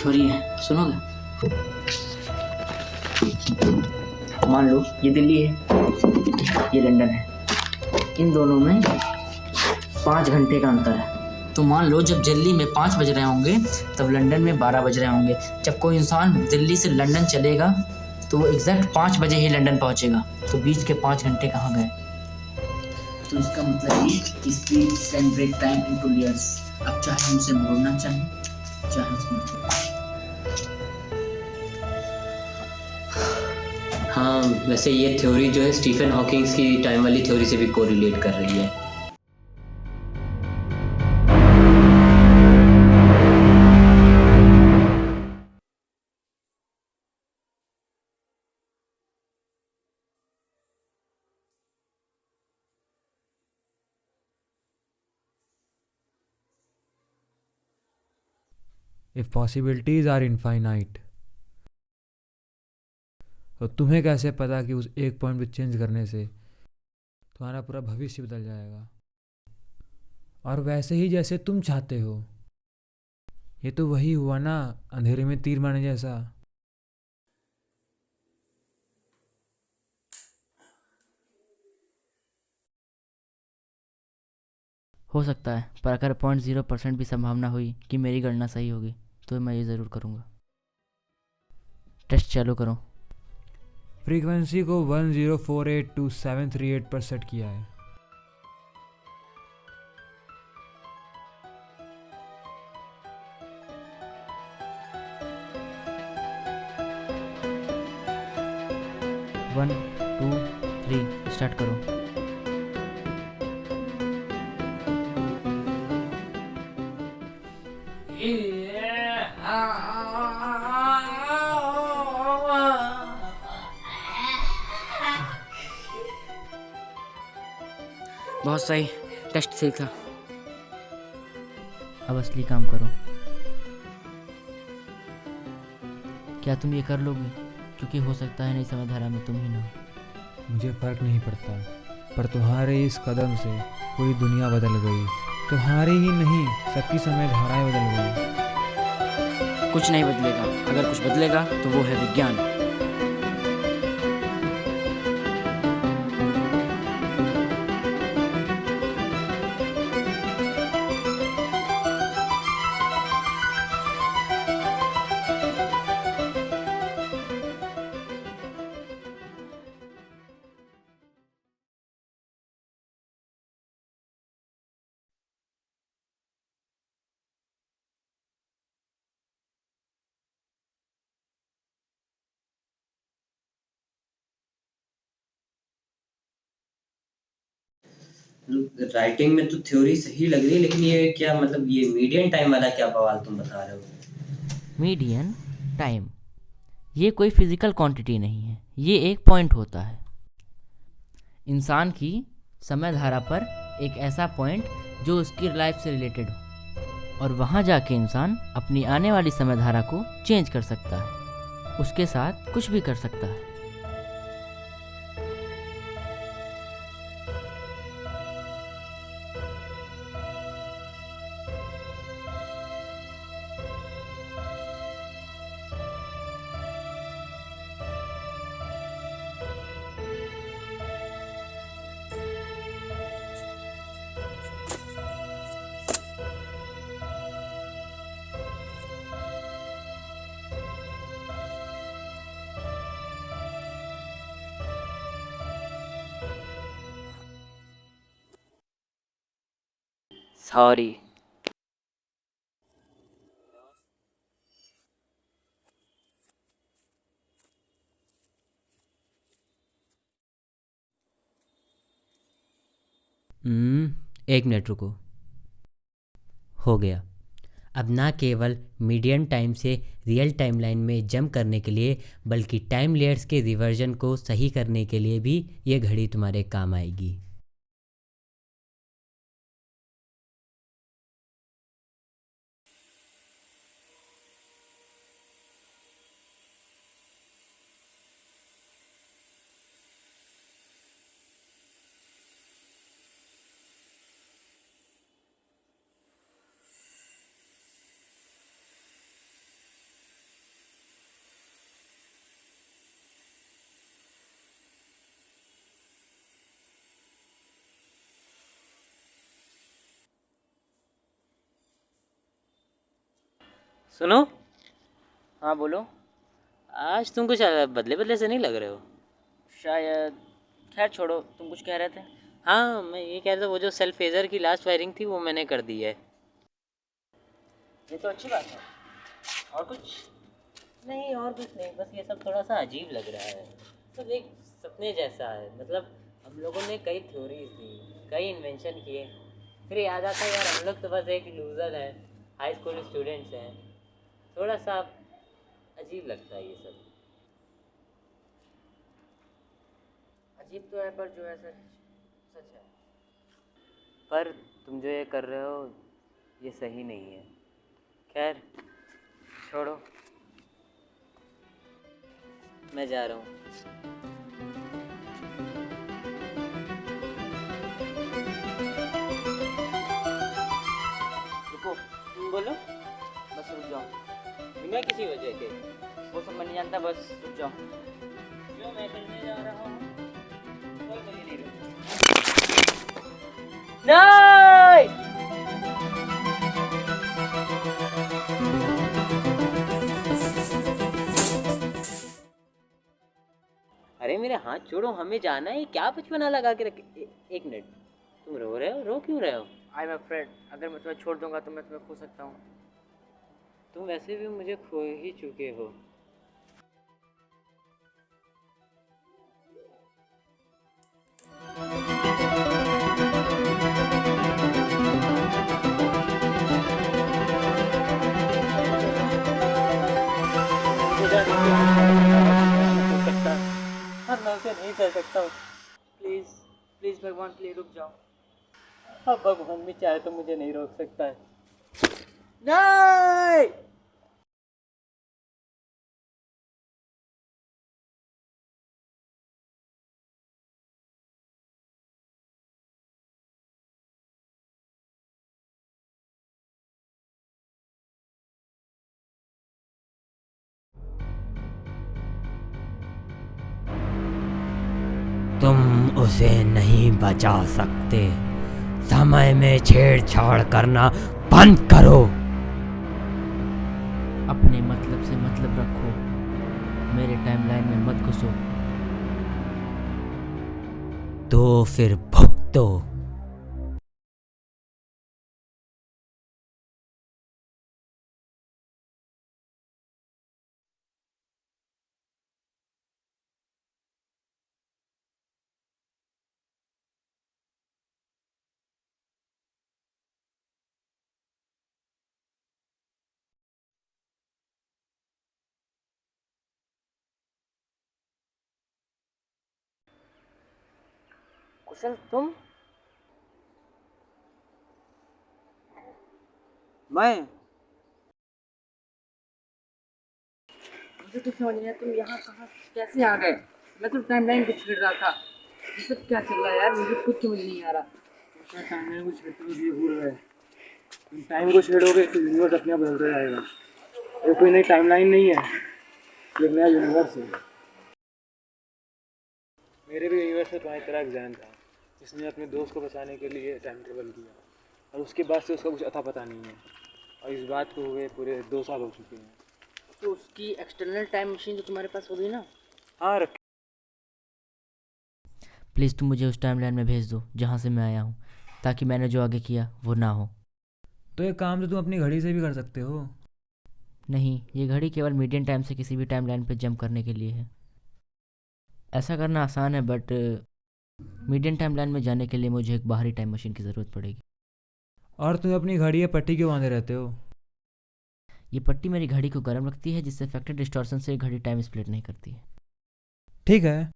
Theory है, सुनोगे? मान लो ये दिल्ली है, ये लंदन है, इन दोनों में 5 घंटे का अंतर है। तो मान लो जब दिल्ली में 5 बज रहे होंगे तब लंदन में 12 बज रहे होंगे। जब कोई इंसान दिल्ली से लंदन चलेगा तो वो एग्जैक्ट 5 बजे ही लंदन पहुंचेगा। तो बीच के 5 घंटे कहाँ गए? तो इसका मतलब ये कि speed can break time into layers. अब चाहे हम उसे मोड़ना चाहें, चाहे उसमें हाँ, वैसे ये थ्योरी जो है स्टीफन हॉकिंग्स की टाइम वाली थ्योरी से भी कोरिलेट कर रही है। If possibilities are infinite, तो तुम्हें कैसे पता कि उस एक पॉइंट पे चेंज करने से तुम्हारा पूरा भविष्य बदल जाएगा और वैसे ही जैसे तुम चाहते हो? ये तो वही हुआ ना, अंधेरे में तीर मारने जैसा। हो सकता है, पर अगर 0.0% भी संभावना हुई कि मेरी गणना सही होगी तो मैं ये ज़रूर करूँगा। टेस्ट चालू करो। फ्रीक्वेंसी को 10482738 पर सेट किया है। वन टू थ्री स्टार्ट करो। बहुत सही, टेस्ट सही था। अब असली काम करो। क्या तुम ये कर लोगे? क्योंकि हो सकता है नई समय धारा में तुम ही ना हो। मुझे फ़र्क नहीं पड़ता, पर तुम्हारे इस कदम से पूरी दुनिया बदल गई। तुम्हारी ही नहीं, सबकी समय धाराएं बदल गई। कुछ नहीं बदलेगा। अगर कुछ बदलेगा तो वो है विज्ञान। राइटिंग में तो थ्योरी सही लग रही है, लेकिन ये क्या मतलब ये मीडियन टाइम वाला क्या बवाल तुम बता रहे हो? मीडियन टाइम ये कोई फिजिकल क्वांटिटी नहीं है, ये एक पॉइंट होता है इंसान की समय धारा पर, एक ऐसा पॉइंट जो उसकी लाइफ से रिलेटेड हो, और वहाँ जाके इंसान अपनी आने वाली समय धारा को चेंज कर सकता है, उसके साथ कुछ भी कर सकता है। सॉरी। एक मिनट रुको। हो गया। अब ना केवल मीडियन टाइम से रियल टाइमलाइन में जंप करने के लिए, बल्कि टाइम लेयर्स के रिवर्जन को सही करने के लिए भी ये घड़ी तुम्हारे काम आएगी। सुनो, हाँ बोलो। आज तुम कुछ बदले बदले से नहीं लग रहे हो। शायद, खैर छोड़ो, तुम कुछ कह रहे थे। हाँ, मैं ये कह रहा था वो जो सेल्फ फेजर की लास्ट वायरिंग थी वो मैंने कर दी है। ये तो अच्छी बात है। और कुछ? नहीं और कुछ नहीं, बस ये सब थोड़ा सा अजीब लग रहा है। सब एक सपने जैसा है। मतलब हम लोगों ने कई थ्योरीज दी, कई इन्वेंशन किए, फिर याद आता है यार हम लोग तो बस एक लूज़र हैं, हाई स्कूल स्टूडेंट्स हैं। थोड़ा सा अजीब लगता है ये सब। अजीब तो है, पर जो है सच है। पर तुम जो ये कर रहे हो ये सही नहीं है। खैर छोड़ो, मैं जा रहा हूँ। रुको, बोलो, बस रुक जाओ। बिना किसी वजह के। वो सब मैं नहीं जानता, बस रुक जाओ। जो मैं करने जा रहा हूँ कोई मुझे नहीं रोक। नहीं! अरे मेरे हाथ छोड़ो, हमें जाना है। क्या बचपना लगा के रखे। एक मिनट, तुम रो रहे हो? रो क्यों रहे हो? आई एम अफ्रेड, अगर मैं तुम्हें छोड़ दूंगा तो मैं तुम्हें खो सकता हूँ। तुम वैसे भी मुझे खो ही चुके हो। मैं उसे नहीं सह सकता हूँ। प्लीज़ प्लीज़ भगवान, प्लीज़ रुक जाओ। अब भगवान भी चाहे तो मुझे नहीं रोक सकता है। नहीं! तुम उसे नहीं बचा सकते। समय में छेड़छाड़ करना बंद करो। अपने मतलब से मतलब रखो, मेरे टाइमलाइन में मत घुसो। तो फिर भुगतो। कुशल, तुम? मैं मुझे कुछ समझ नहीं आया, तुम यहाँ कहाँ कैसे आ गए? मैं तो टाइमलाइन को छेड़ रहा था। ये सब क्या चल रहा है यार, मुझे कुछ समझ नहीं आ रहा। टाइमलाइन को छेड़ते हुए ये भूल रहे। तुम टाइम को छेड़ोगे तो यूनिवर्स अपने आप बदलता जाएगा। ये कोई नई टाइमलाइन नहीं है, ये नया यूनिवर्स है। मेरे भी यूनिवर्स में तुम्हारी तरह एक जैन था, जिसने अपने दोस्त को बचाने के लिए टाइम ट्रेवल किया, और उसके बाद से उसका कुछ अता पता नहीं है। और इस बात को हुए पूरे 2 साल हो चुके हैं। तो उसकी एक्सटर्नल टाइम मशीन तो तुम्हारे पास होगी ना? हाँ रख। प्लीज़ तुम मुझे उस टाइमलाइन में भेज दो जहाँ से मैं आया हूँ, ताकि मैंने जो आगे किया वो ना हो। तो ये काम तो तुम अपनी घड़ी से भी कर सकते हो। नहीं, ये घड़ी केवल मीडियन टाइम से किसी भी टाइमलाइन पे जंप करने के लिए है। ऐसा करना आसान है, बट मीडियन टाइमलाइन में जाने के लिए मुझे एक बाहरी टाइम मशीन की ज़रूरत पड़ेगी। और तुम अपनी घड़ी या पट्टी क्यों बांधे रहते हो? ये पट्टी मेरी घड़ी को गर्म रखती है, जिससे फैक्टर डिस्टॉर्शन से घड़ी टाइम स्प्लिट नहीं करती है। ठीक है,